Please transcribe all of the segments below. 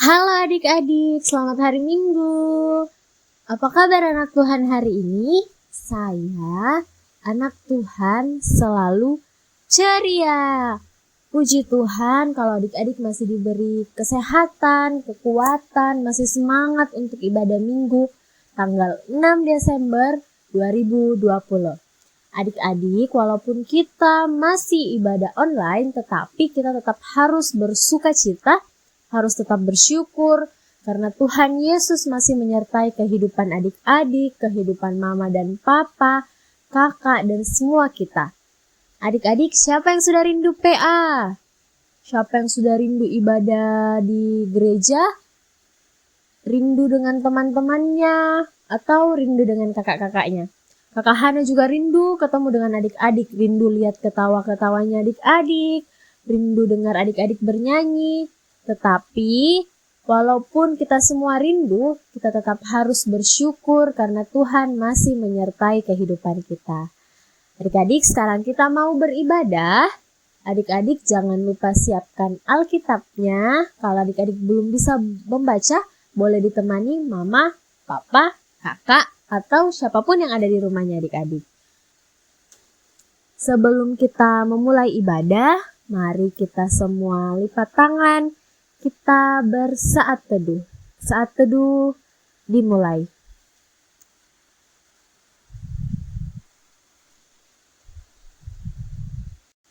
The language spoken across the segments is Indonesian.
Halo adik-adik, selamat hari Minggu. Apa kabar anak Tuhan hari ini? Saya, anak Tuhan, selalu ceria. Puji Tuhan kalau adik-adik masih diberi kesehatan, kekuatan, masih semangat untuk ibadah Minggu tanggal 6 Desember 2020. Adik-adik, walaupun kita masih ibadah online, tetapi kita tetap harus bersukacita, harus tetap bersyukur, karena Tuhan Yesus masih menyertai kehidupan adik-adik, kehidupan mama dan papa, kakak, dan semua kita. Adik-adik, siapa yang sudah rindu PA? Siapa yang sudah rindu ibadah di gereja? Rindu dengan teman-temannya? Atau rindu dengan kakak-kakaknya? Kakak Hana juga rindu ketemu dengan adik-adik, rindu lihat ketawa-ketawanya adik-adik, rindu dengar adik-adik bernyanyi. Tetapi walaupun kita semua rindu, kita tetap harus bersyukur karena Tuhan masih menyertai kehidupan kita. Adik-adik, sekarang kita mau beribadah. Adik-adik jangan lupa siapkan Alkitabnya. Kalau adik-adik belum bisa membaca, boleh ditemani mama, papa, kakak, atau siapapun yang ada di rumahnya adik-adik. Sebelum kita memulai ibadah, mari kita semua lipat tangan. Kita bersaat teduh. Saat teduh dimulai.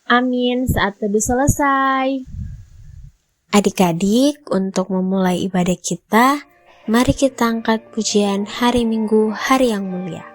Amin, saat teduh selesai. Adik-adik, untuk memulai ibadah kita, mari kita angkat pujian hari Minggu, hari yang mulia.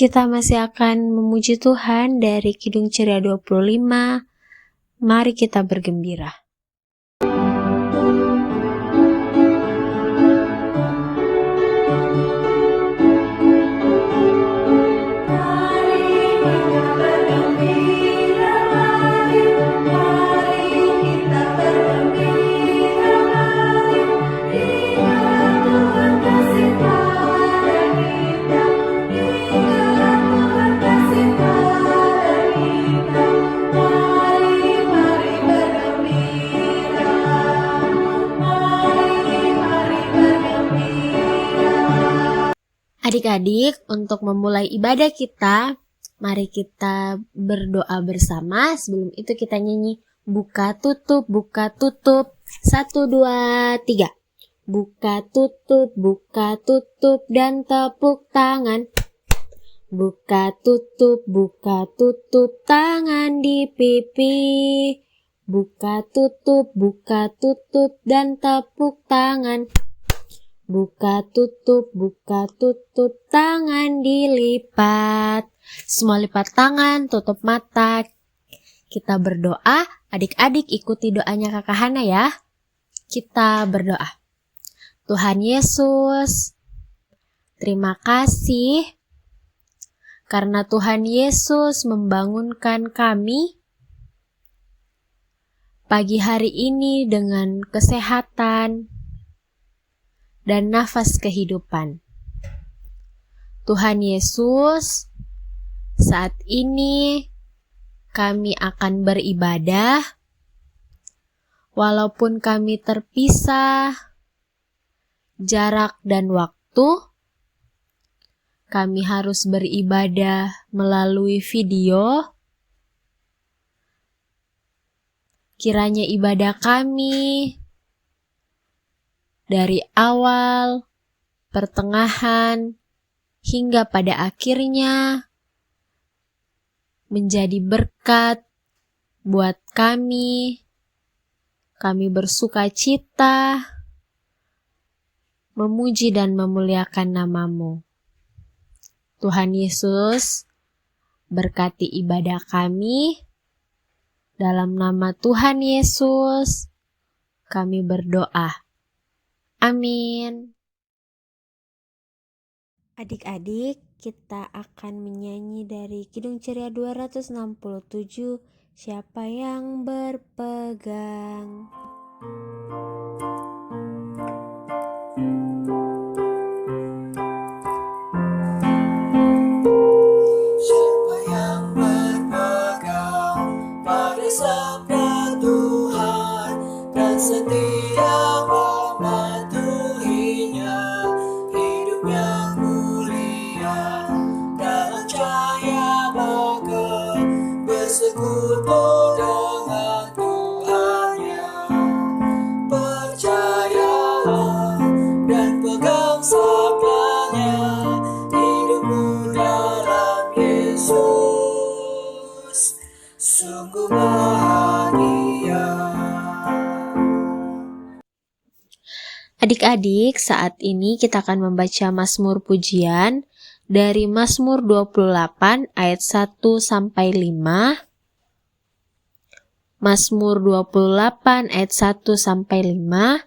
Kita masih akan memuji Tuhan dari Kidung Ceria 25. Mari kita bergembira. Adik-adik, untuk memulai ibadah kita, mari kita berdoa bersama. Sebelum itu kita nyanyi buka tutup, 1, 2, 3. Buka tutup dan tepuk tangan. Buka tutup tangan di pipi. Buka tutup dan tepuk tangan. Buka tutup tangan dilipat. Semua lipat tangan, tutup mata. Kita berdoa, adik-adik ikuti doanya Kakak Hana ya. Kita berdoa. Tuhan Yesus, terima kasih karena Tuhan Yesus membangunkan kami pagi hari ini dengan kesehatan dan nafas kehidupan. Tuhan Yesus, saat ini kami akan beribadah, walaupun kami terpisah jarak dan waktu, kami harus beribadah melalui video. Kiranya ibadah kami dari awal, pertengahan, hingga pada akhirnya menjadi berkat buat kami. Kami bersuka cita, memuji dan memuliakan nama-Mu. Tuhan Yesus, berkati ibadah kami. Dalam nama Tuhan Yesus, kami berdoa. Amin. Adik-adik, kita akan menyanyi dari Kidung Ceria 267, Siapa yang berpegang. Siapa yang berpegang pada sabda Tuhan dan setia mematuhinya, hidupnya mulia dalam cahaya maka bersekutu dengan Tuhannya. Percayalah dan pegang sabdanya, hidupmu dalam Yesus sungguh bahagia. Adik-adik, saat ini kita akan membaca Mazmur Pujian dari Mazmur 28 ayat 1 sampai 5. Mazmur 28 ayat 1 sampai 5.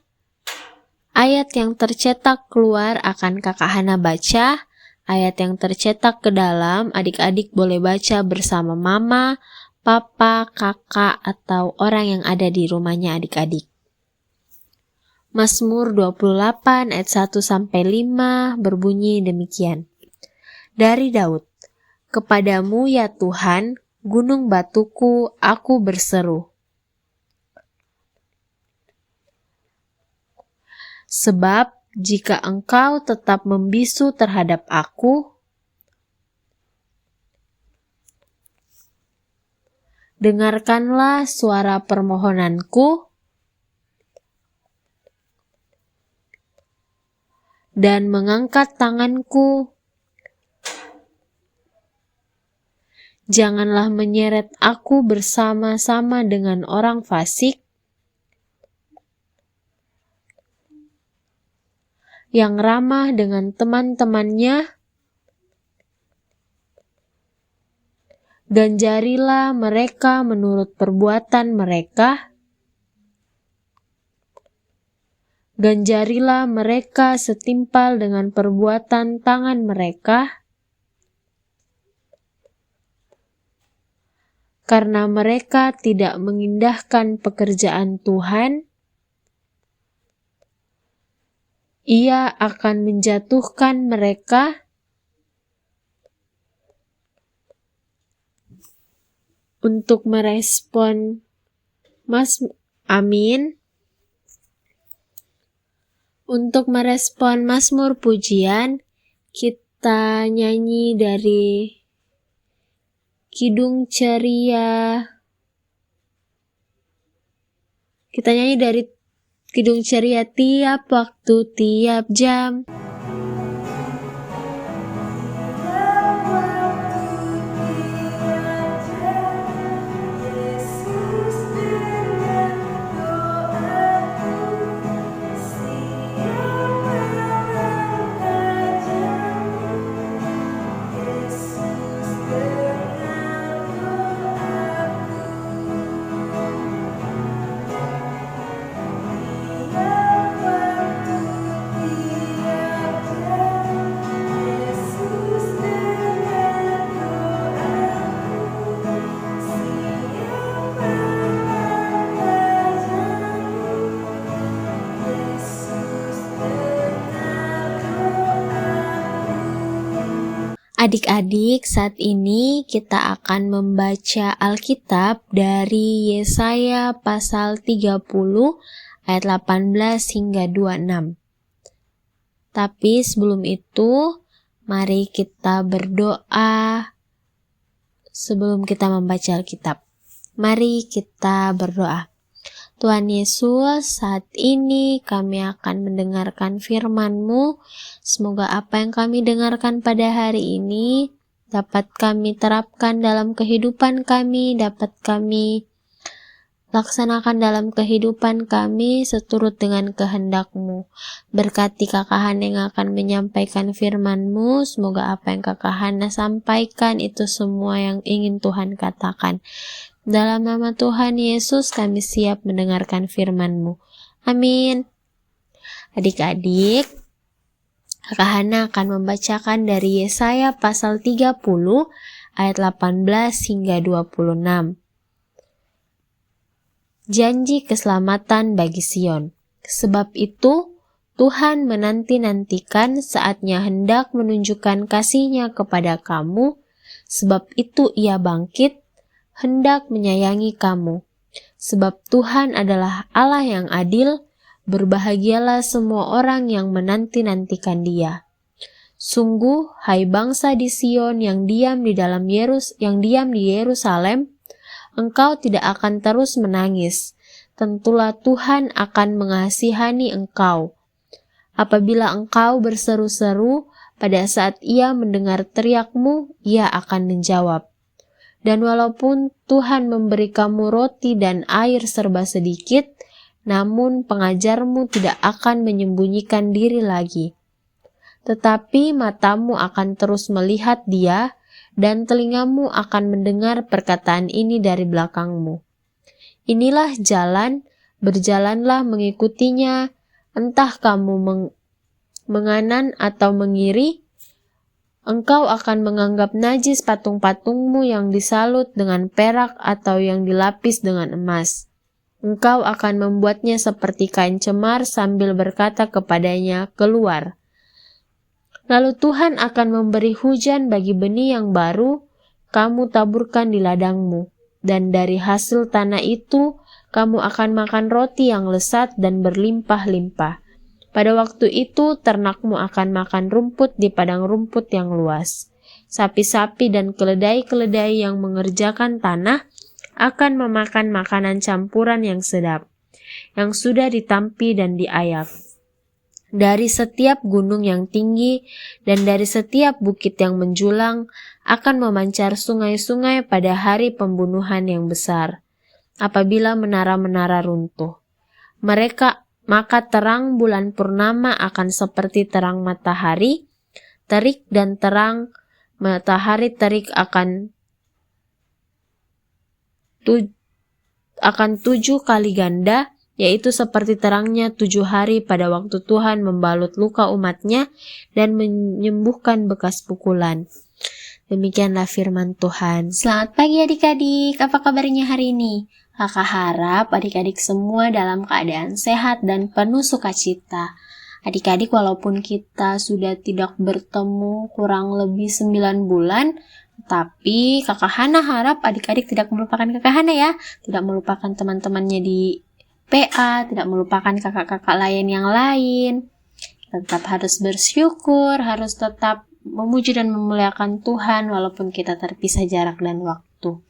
Ayat yang tercetak keluar akan Kakak Hana baca. Ayat yang tercetak ke dalam adik-adik boleh baca bersama mama, papa, kakak, atau orang yang ada di rumahnya adik-adik. Mazmur 28 ayat 1 sampai 5 berbunyi demikian. Dari Daud, Kepadamu ya Tuhan, gunung batuku, aku berseru. Sebab jika Engkau tetap membisu terhadap aku, dengarkanlah suara permohonanku dan mengangkat tanganku. Janganlah menyeret aku bersama-sama dengan orang fasik yang ramah dengan teman-temannya. Ganjarilah mereka menurut perbuatan mereka. Ganjarilah mereka setimpal dengan perbuatan tangan mereka. Karena mereka tidak mengindahkan pekerjaan Tuhan, Ia akan menjatuhkan mereka untuk merespon Untuk merespon Mazmur Pujian, kita nyanyi dari Kidung Ceria. Kita nyanyi dari Kidung Ceria tiap waktu, tiap jam. Adik-adik, saat ini kita akan membaca Alkitab dari Yesaya pasal 30 ayat 18 hingga 26. Tapi sebelum itu, mari kita berdoa sebelum kita membaca Alkitab. Mari kita berdoa. Tuhan Yesus, saat ini kami akan mendengarkan firman-Mu. Semoga apa yang kami dengarkan pada hari ini dapat kami terapkan dalam kehidupan kami, dapat kami laksanakan dalam kehidupan kami seturut dengan kehendak-Mu. Berkati Kakak Hana yang akan menyampaikan firman-Mu. Semoga apa yang Kakak Hana sampaikan itu semua yang ingin Tuhan katakan. Dalam nama Tuhan Yesus kami siap mendengarkan firman-Mu. Amin. Adik-adik, Kakak Hana akan membacakan dari Yesaya pasal 30 ayat 18 hingga 26. Janji keselamatan bagi Sion. Sebab itu, Tuhan menanti-nantikan saatnya hendak menunjukkan kasih-Nya kepada kamu. Sebab itu Ia bangkit, hendak menyayangi kamu. Sebab Tuhan adalah Allah yang adil, berbahagialah semua orang yang menanti-nantikan Dia. Sungguh, hai bangsa di Sion yang diam di Yerusalem, engkau tidak akan terus menangis. Tentulah Tuhan akan mengasihani engkau. Apabila engkau berseru-seru, pada saat Ia mendengar teriakmu, Ia akan menjawab. Dan walaupun Tuhan memberi kamu roti dan air serba sedikit, namun pengajarmu tidak akan menyembunyikan diri lagi. Tetapi matamu akan terus melihat Dia, dan telingamu akan mendengar perkataan ini dari belakangmu. Inilah jalan, berjalanlah mengikutinya, entah kamu menganan atau mengiri. Engkau akan menganggap najis patung-patungmu yang disalut dengan perak atau yang dilapis dengan emas. Engkau akan membuatnya seperti kain cemar sambil berkata kepadanya, keluar. Lalu Tuhan akan memberi hujan bagi benih yang baru, kamu taburkan di ladangmu. Dan dari hasil tanah itu, kamu akan makan roti yang lesat dan berlimpah-limpah. Pada waktu itu, ternakmu akan makan rumput di padang rumput yang luas. Sapi-sapi dan keledai-keledai yang mengerjakan tanah akan memakan makanan campuran yang sedap, yang sudah ditampi dan diayak. Dari setiap gunung yang tinggi dan dari setiap bukit yang menjulang akan memancar sungai-sungai pada hari pembunuhan yang besar. Apabila menara-menara runtuh, maka terang bulan purnama akan seperti terang matahari, terik dan terang matahari terik akan 7 kali ganda, yaitu seperti terangnya 7 hari pada waktu Tuhan membalut luka umat-Nya dan menyembuhkan bekas pukulan. Demikianlah firman Tuhan. Selamat pagi adik-adik, apa kabarnya hari ini? Kakak harap adik-adik semua dalam keadaan sehat dan penuh sukacita. Adik-adik, walaupun kita sudah tidak bertemu kurang lebih 9 bulan, tapi Kakak Hana harap adik-adik tidak melupakan Kakak Hana ya. Tidak melupakan teman-temannya di PA, tidak melupakan kakak-kakak lain yang lain. Tetap harus bersyukur, harus tetap memuji dan memuliakan Tuhan walaupun kita terpisah jarak dan waktu.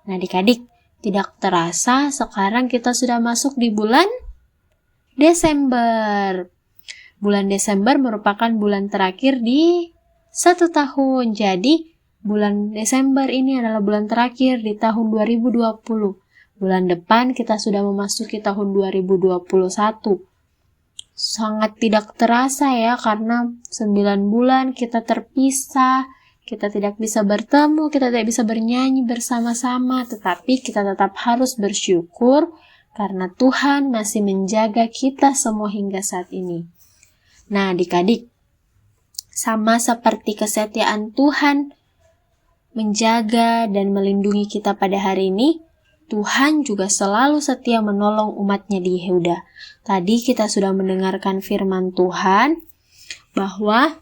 Nah adik-adik, tidak terasa sekarang kita sudah masuk di bulan Desember. Bulan Desember merupakan bulan terakhir di 1 tahun. Jadi bulan Desember ini adalah bulan terakhir di tahun 2020. Bulan depan kita sudah memasuki tahun 2021. Sangat tidak terasa ya, karena 9 bulan kita terpisah. Kita tidak bisa bertemu, kita tidak bisa bernyanyi bersama-sama, tetapi kita tetap harus bersyukur karena Tuhan masih menjaga kita semua hingga saat ini. Nah adik-adik, sama seperti kesetiaan Tuhan menjaga dan melindungi kita pada hari ini, Tuhan juga selalu setia menolong umat-Nya di Yehuda. Tadi kita sudah mendengarkan firman Tuhan bahwa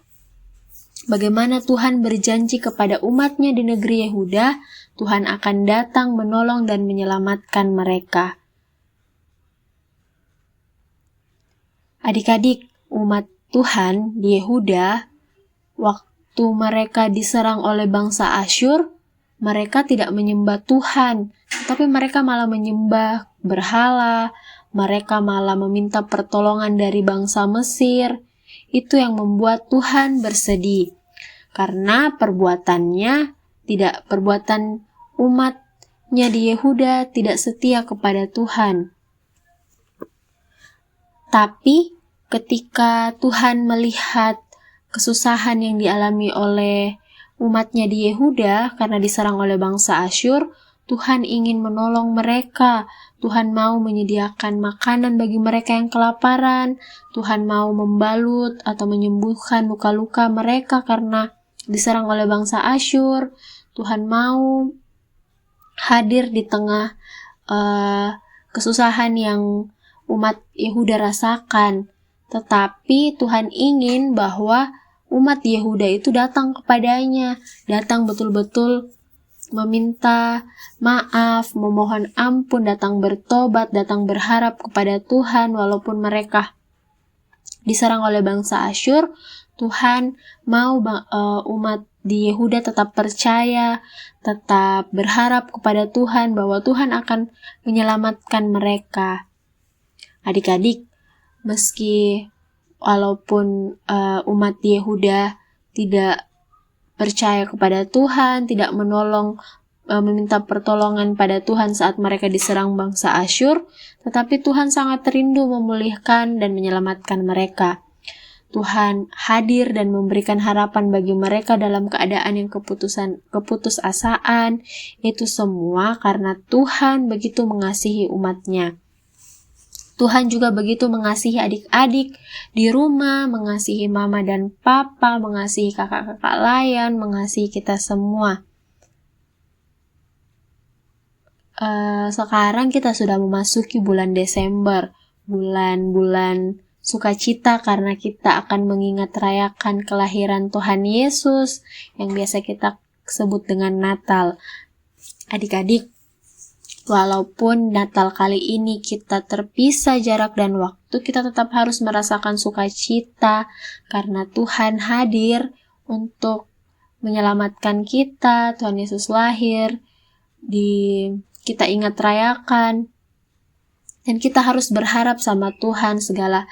bagaimana Tuhan berjanji kepada umatnya di negeri Yehuda, Tuhan akan datang menolong dan menyelamatkan mereka. Adik-adik, umat Tuhan di Yehuda, waktu mereka diserang oleh bangsa Asyur, mereka tidak menyembah Tuhan, tetapi mereka malah menyembah berhala, mereka malah meminta pertolongan dari bangsa Mesir. Itu yang membuat Tuhan bersedih, karena perbuatan umatnya di Yehuda tidak setia kepada Tuhan. Tapi ketika Tuhan melihat kesusahan yang dialami oleh umatnya di Yehuda karena diserang oleh bangsa Asyur, Tuhan ingin menolong mereka. Tuhan mau menyediakan makanan bagi mereka yang kelaparan. Tuhan mau membalut atau menyembuhkan luka-luka mereka karena diserang oleh bangsa Asyur. Tuhan mau hadir di tengah kesusahan yang umat Yehuda rasakan. Tetapi Tuhan ingin bahwa umat Yehuda itu datang kepadanya, datang betul-betul meminta maaf, memohon ampun, datang bertobat, datang berharap kepada Tuhan. Walaupun mereka diserang oleh bangsa Asyur, Tuhan mau umat di Yehuda tetap percaya, tetap berharap kepada Tuhan bahwa Tuhan akan menyelamatkan mereka. Adik-adik, meski walaupun umat Yehuda tidak percaya kepada Tuhan, tidak meminta pertolongan pada Tuhan saat mereka diserang bangsa Asyur, tetapi Tuhan sangat rindu memulihkan dan menyelamatkan mereka. Tuhan hadir dan memberikan harapan bagi mereka dalam keadaan yang keputusasaan. Itu semua karena Tuhan begitu mengasihi umatnya. Tuhan juga begitu mengasihi adik-adik di rumah, mengasihi mama dan papa, mengasihi kakak-kakak lain, mengasihi kita semua. Sekarang kita sudah memasuki bulan Desember, bulan sukacita karena kita akan mengingat rayakan kelahiran Tuhan Yesus yang biasa kita sebut dengan Natal. Adik-adik, walaupun Natal kali ini kita terpisah jarak dan waktu, kita tetap harus merasakan sukacita karena Tuhan hadir untuk menyelamatkan kita. Tuhan Yesus lahir, kita ingat rayakan, dan kita harus berharap sama Tuhan segala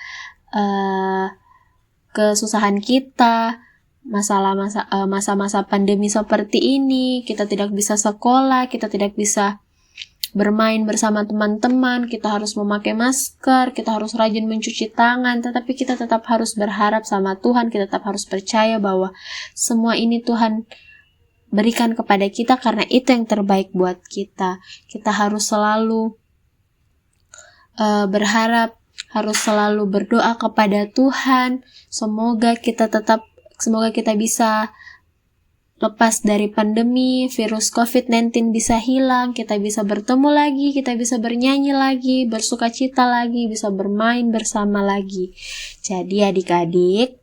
kesusahan kita, masa-masa pandemi seperti ini, kita tidak bisa sekolah, kita tidak bisa bermain bersama teman-teman, kita harus memakai masker, kita harus rajin mencuci tangan, tetapi kita tetap harus berharap sama Tuhan, kita tetap harus percaya bahwa semua ini Tuhan berikan kepada kita karena itu yang terbaik buat kita. Kita harus selalu berharap, harus selalu berdoa kepada Tuhan, semoga kita bisa lepas dari pandemi, virus COVID-19 bisa hilang, kita bisa bertemu lagi, kita bisa bernyanyi lagi, bersukacita lagi, bisa bermain bersama lagi. Jadi adik-adik,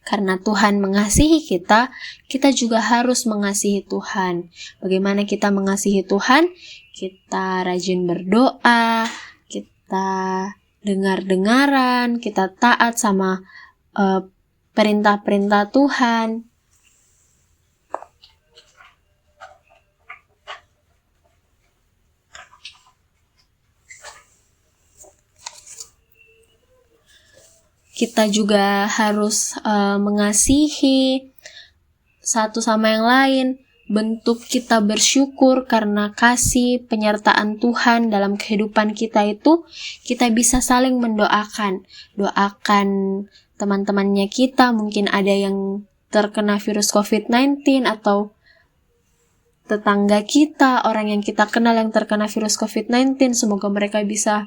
karena Tuhan mengasihi kita, kita juga harus mengasihi Tuhan. Bagaimana kita mengasihi Tuhan? Kita rajin berdoa, kita dengar-dengaran, kita taat sama perintah-perintah Tuhan. Kita juga harus mengasihi satu sama yang lain. Bentuk kita bersyukur karena kasih penyertaan Tuhan dalam kehidupan kita itu, kita bisa saling mendoakan. Doakan teman-temannya kita, mungkin ada yang terkena virus COVID-19 atau tetangga kita, orang yang kita kenal yang terkena virus COVID-19, semoga mereka bisa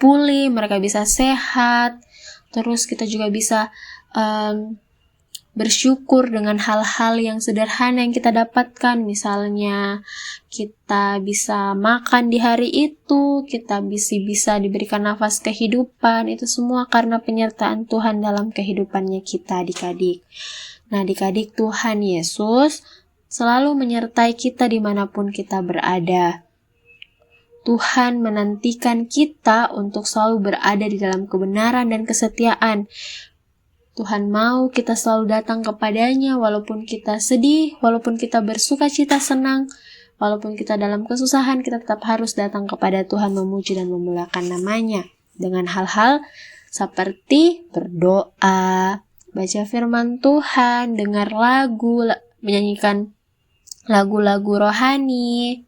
pulih, mereka bisa sehat. Terus kita juga bisa bersyukur dengan hal-hal yang sederhana yang kita dapatkan. Misalnya kita bisa makan di hari itu, kita bisa diberikan nafas kehidupan, itu semua karena penyertaan Tuhan dalam kehidupannya kita adik-adik. Nah adik-adik, Tuhan Yesus selalu menyertai kita dimanapun kita berada. Tuhan menantikan kita untuk selalu berada di dalam kebenaran dan kesetiaan. Tuhan mau kita selalu datang kepadanya walaupun kita sedih, walaupun kita bersuka cita senang, walaupun kita dalam kesusahan, kita tetap harus datang kepada Tuhan memuji dan memuliakan namanya. Dengan hal-hal seperti berdoa, baca firman Tuhan, dengar lagu, menyanyikan lagu-lagu rohani,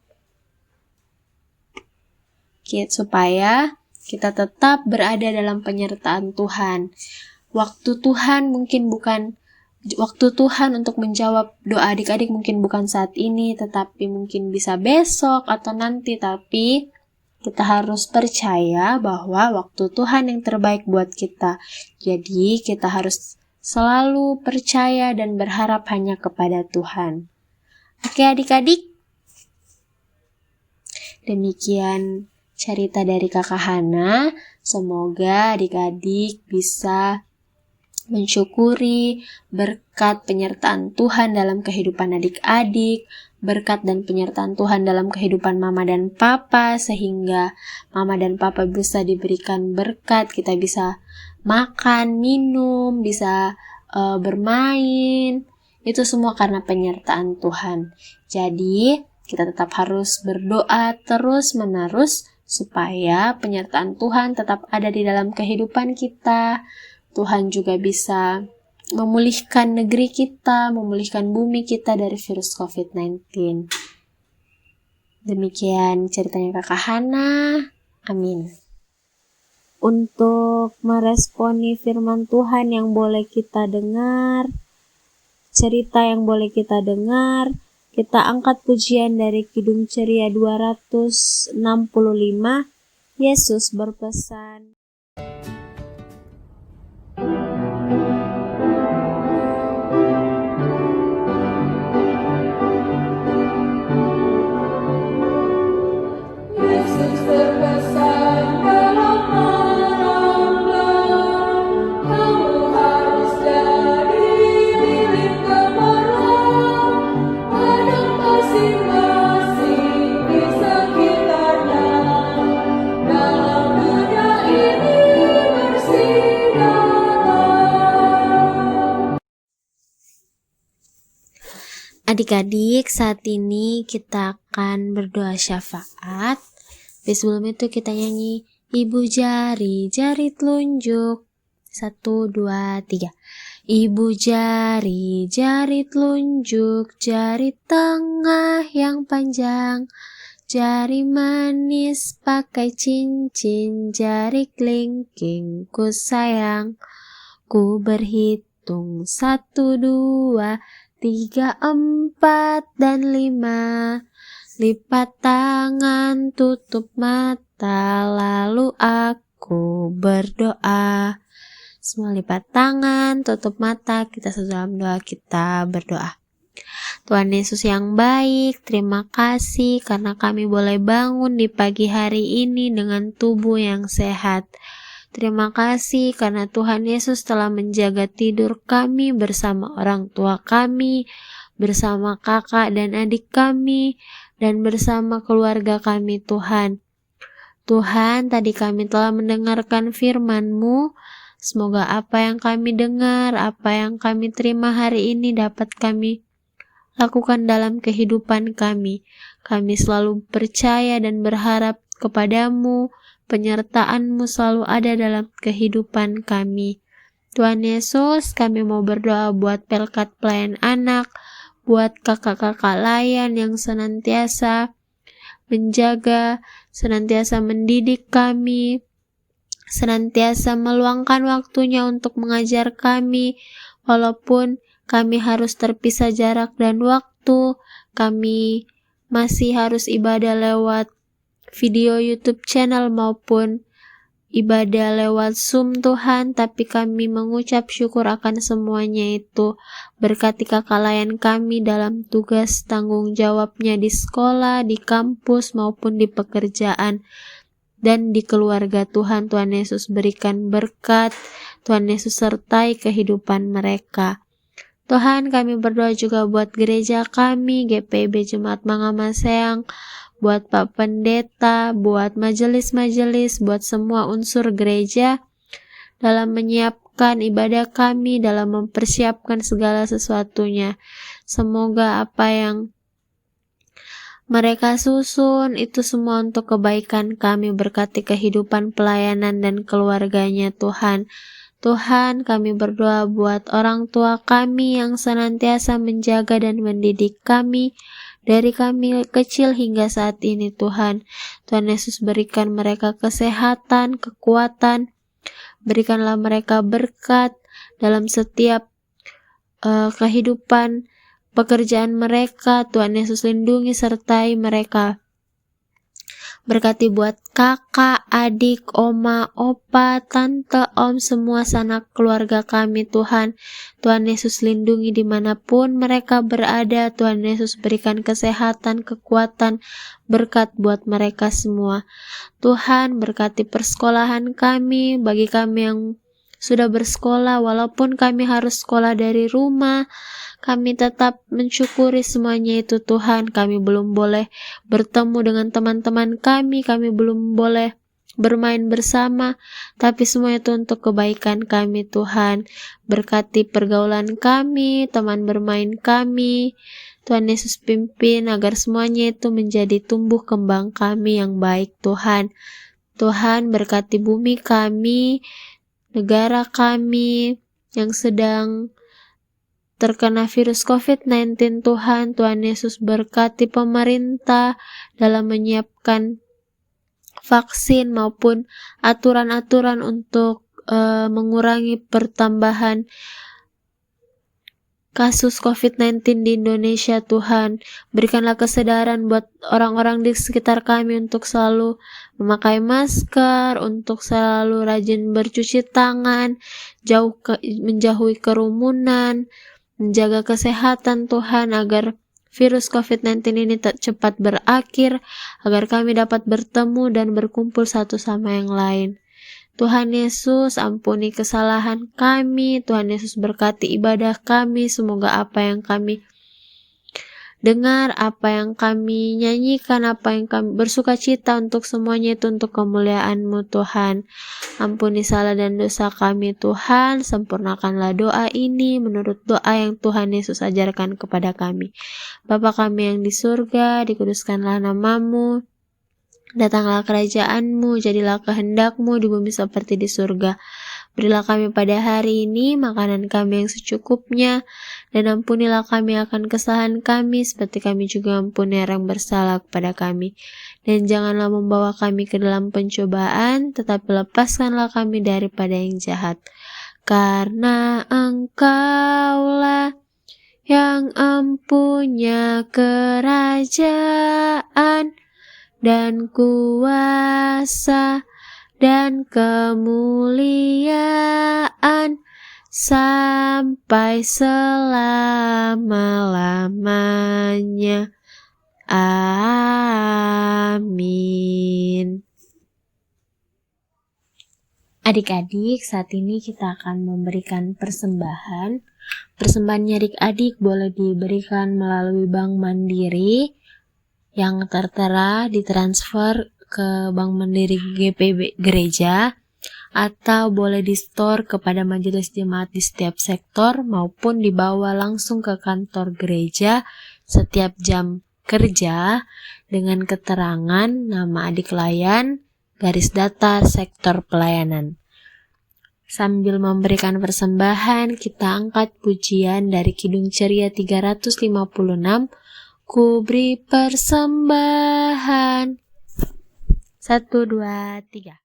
supaya kita tetap berada dalam penyertaan Tuhan. Waktu Tuhan untuk menjawab doa adik-adik mungkin bukan saat ini, tetapi mungkin bisa besok atau nanti. Tapi kita harus percaya bahwa waktu Tuhan yang terbaik buat kita. Jadi kita harus selalu percaya dan berharap hanya kepada Tuhan. Oke adik-adik, demikian cerita dari Kakak Hana. Semoga adik-adik bisa mensyukuri berkat penyertaan Tuhan dalam kehidupan adik-adik, berkat dan penyertaan Tuhan dalam kehidupan mama dan papa, sehingga mama dan papa bisa diberikan berkat, kita bisa makan, minum, bisa bermain. Itu semua karena penyertaan Tuhan. Jadi kita tetap harus berdoa terus-menerus supaya penyertaan Tuhan tetap ada di dalam kehidupan kita. Tuhan juga bisa memulihkan negeri kita, memulihkan bumi kita dari virus COVID-19. Demikian ceritanya Kakak Hana. Amin. Untuk meresponi firman Tuhan yang boleh kita dengar, cerita yang boleh kita dengar, kita angkat pujian dari Kidung Ceria 265. Yesus berpesan. Adik-adik, saat ini kita akan berdoa syafaat. Tapi sebelum itu kita nyanyi Ibu jari, jari telunjuk. 1, 2, 3. Ibu jari, jari telunjuk, jari tengah yang panjang, jari manis pakai cincin, jari kelingking ku sayang. Ku berhitung 1, 2, 3, 4, dan 5. Lipat tangan, tutup mata, lalu aku berdoa. Semua lipat tangan, tutup mata, kita dalam doa kita berdoa. Tuhan Yesus yang baik, terima kasih karena kami boleh bangun di pagi hari ini dengan tubuh yang sehat. Terima kasih karena Tuhan Yesus telah menjaga tidur kami bersama orang tua kami, bersama kakak dan adik kami, dan bersama keluarga kami Tuhan. Tuhan, tadi kami telah mendengarkan firman-Mu. Semoga apa yang kami dengar, apa yang kami terima hari ini dapat kami lakukan dalam kehidupan kami. Kami selalu percaya dan berharap kepadamu. Penyertaan-Mu selalu ada dalam kehidupan kami. Tuhan Yesus, kami mau berdoa buat Pelkat Pelayan Anak, buat kakak-kakak layan yang senantiasa menjaga, senantiasa mendidik kami, senantiasa meluangkan waktunya untuk mengajar kami, walaupun kami harus terpisah jarak dan waktu, kami masih harus ibadah lewat video YouTube channel maupun ibadah lewat Zoom Tuhan, tapi kami mengucap syukur akan semuanya itu. Berkati kakak layan kami dalam tugas tanggung jawabnya di sekolah, di kampus, maupun di pekerjaan dan di keluarga Tuhan. Tuhan Yesus berikan berkat, Tuhan Yesus sertai kehidupan mereka. Tuhan, kami berdoa juga buat gereja kami, GPIB Jemaat Mangamaseang, buat Pak Pendeta, buat majelis-majelis, buat semua unsur gereja dalam menyiapkan ibadah kami, dalam mempersiapkan segala sesuatunya. Semoga apa yang mereka susun itu semua untuk kebaikan kami, berkati kehidupan pelayanan dan keluarganya Tuhan. Tuhan, kami berdoa buat orang tua kami yang senantiasa menjaga dan mendidik kami dari kami kecil hingga saat ini Tuhan. Tuhan Yesus berikan mereka kesehatan, kekuatan, berikanlah mereka berkat dalam setiap kehidupan pekerjaan mereka. Tuhan Yesus lindungi sertai mereka. Berkati buat kakak, adik, oma, opa, tante, om, semua sanak keluarga kami Tuhan. Tuhan Yesus lindungi dimanapun mereka berada. Tuhan Yesus berikan kesehatan, kekuatan, berkat buat mereka semua. Tuhan berkati persekolahan kami, bagi kami yang sudah bersekolah, walaupun kami harus sekolah dari rumah, kami tetap mensyukuri semuanya itu Tuhan. Kami belum boleh bertemu dengan teman-teman kami belum boleh bermain bersama, tapi semua itu untuk kebaikan kami Tuhan. Berkati pergaulan kami, teman bermain kami, Tuhan Yesus pimpin agar semuanya itu menjadi tumbuh kembang kami yang baik Tuhan. Tuhan berkati bumi kami, negara kami yang sedang terkena virus COVID-19 Tuhan. Tuhan Yesus berkati pemerintah dalam menyiapkan vaksin maupun aturan-aturan untuk mengurangi pertambahan kasus COVID-19 di Indonesia Tuhan. Berikanlah kesadaran buat orang-orang di sekitar kami untuk selalu memakai masker, untuk selalu rajin bercuci tangan, menjauhi kerumunan, menjaga kesehatan Tuhan, agar virus COVID-19 ini cepat berakhir, agar kami dapat bertemu dan berkumpul satu sama yang lain. Tuhan Yesus ampuni kesalahan kami, Tuhan Yesus berkati ibadah kami, semoga apa yang kami dengar, apa yang kami nyanyikan, apa yang kami bersuka cita untuk semuanya itu untuk kemuliaan-Mu Tuhan. Ampuni salah dan dosa kami Tuhan, sempurnakanlah doa ini menurut doa yang Tuhan Yesus ajarkan kepada kami. Bapa kami yang di surga, dikuduskanlah nama-Mu, datanglah kerajaan-Mu, jadilah kehendak-Mu di bumi seperti di surga. Berilah kami pada hari ini makanan kami yang secukupnya, dan ampunilah kami akan kesalahan kami seperti kami juga ampuni orang bersalah kepada kami. Dan janganlah membawa kami ke dalam pencobaan, tetapi lepaskanlah kami daripada yang jahat. Karena Engkaulah yang empunya kerajaan dan kuasa dan kemuliaan sampai selama-lamanya. Amin. Adik-adik, saat ini kita akan memberikan persembahan. Persembahannya adik-adik boleh diberikan melalui Bank Mandiri yang tertera ditransfer ke Bank Mandiri GPIB Gereja, atau boleh di-store kepada majelis jemaat di setiap sektor, maupun dibawa langsung ke kantor gereja setiap jam kerja dengan keterangan nama adik layan, garis datar sektor pelayanan. Sambil memberikan persembahan, kita angkat pujian dari Kidung Ceria 356, Ku beri persembahan. 1, 2, 3.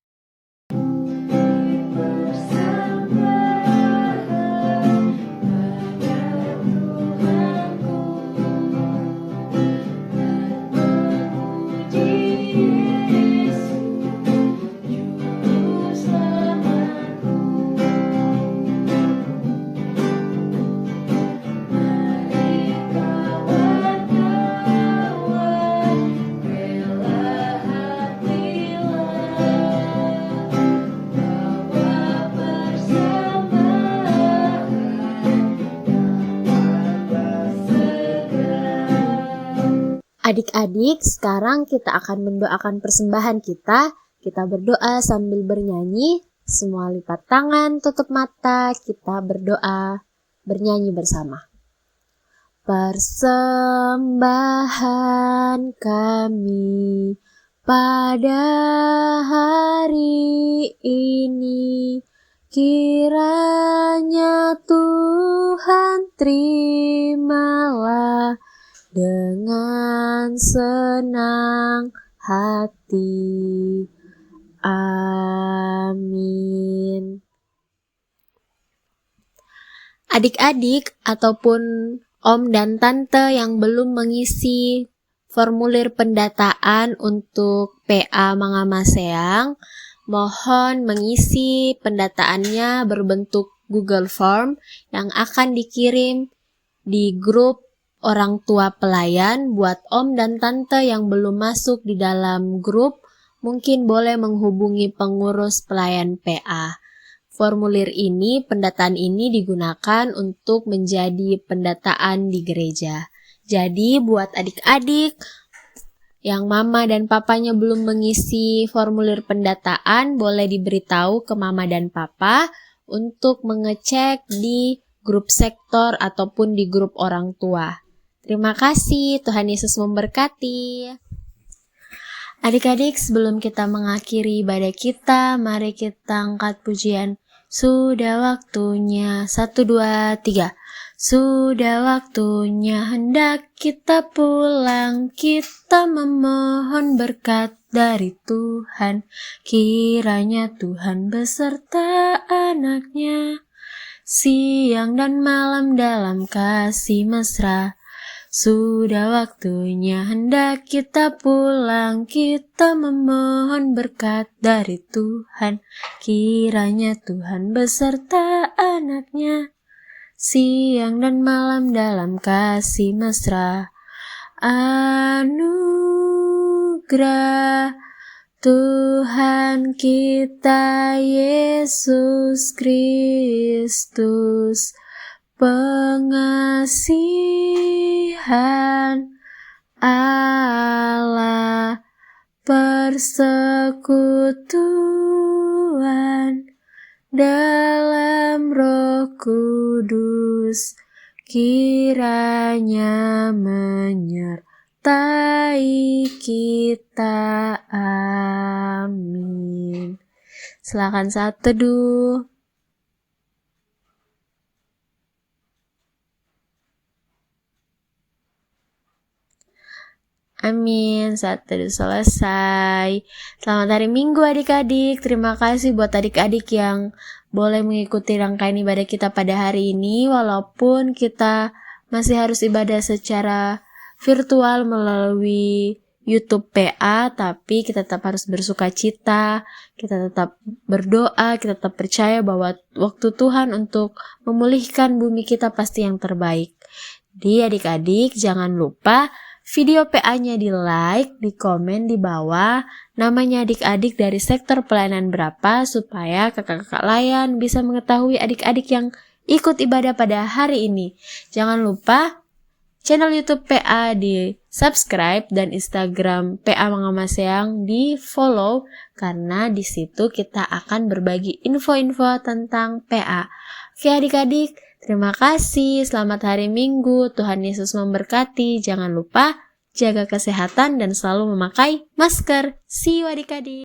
Adik-adik, sekarang kita akan mendoakan persembahan kita. Kita berdoa sambil bernyanyi. Semua lipat tangan, tutup mata, kita berdoa, bernyanyi bersama. Persembahan kami pada hari ini, kiranya Tuhan terimalah dengan senang hati. Amin. Adik-adik ataupun om dan tante yang belum mengisi formulir pendataan untuk PA Mangamaseang, mohon mengisi pendataannya berbentuk Google Form yang akan dikirim di grup orang tua pelayan. Buat om dan tante yang belum masuk di dalam grup, mungkin boleh menghubungi pengurus pelayan PA. Formulir ini, pendataan ini digunakan untuk menjadi pendataan di gereja. Jadi buat adik-adik yang mama dan papanya belum mengisi formulir pendataan, boleh diberitahu ke mama dan papa untuk mengecek di grup sektor ataupun di grup orang tua. Terima kasih, Tuhan Yesus memberkati. Adik-adik, sebelum kita mengakhiri ibadah kita, mari kita angkat pujian. Sudah waktunya, 1, 2, 3. Sudah waktunya hendak kita pulang, kita memohon berkat dari Tuhan. Kiranya Tuhan beserta anaknya, siang dan malam dalam kasih mesra. Sudah waktunya hendak kita pulang, kita memohon berkat dari Tuhan. Kiranya Tuhan beserta anaknya, siang dan malam dalam kasih mesra. Anugerah Tuhan kita Yesus Kristus, pengasihan Allah, persekutuan dalam Roh Kudus, kiranya menyertai kita. Amin. Silakan saat teduh. Amin, saat teduh selesai. Selamat hari Minggu adik-adik. Terima kasih buat adik-adik yang boleh mengikuti rangkaian ibadah kita pada hari ini. Walaupun kita masih harus ibadah secara virtual melalui YouTube PA, tapi kita tetap harus bersuka cita, kita tetap berdoa, kita tetap percaya bahwa waktu Tuhan untuk memulihkan bumi kita pasti yang terbaik. Jadi adik-adik jangan lupa video PA-nya di like, di komen di bawah, namanya adik-adik dari sektor pelayanan berapa, supaya kakak-kakak layan bisa mengetahui adik-adik yang ikut ibadah pada hari ini. Jangan lupa channel YouTube PA di subscribe dan Instagram PA Mangamaseang di follow, karena di situ kita akan berbagi info-info tentang PA. Oke adik-adik, terima kasih, selamat hari Minggu, Tuhan Yesus memberkati. Jangan lupa jaga kesehatan dan selalu memakai masker. See you adik-adik.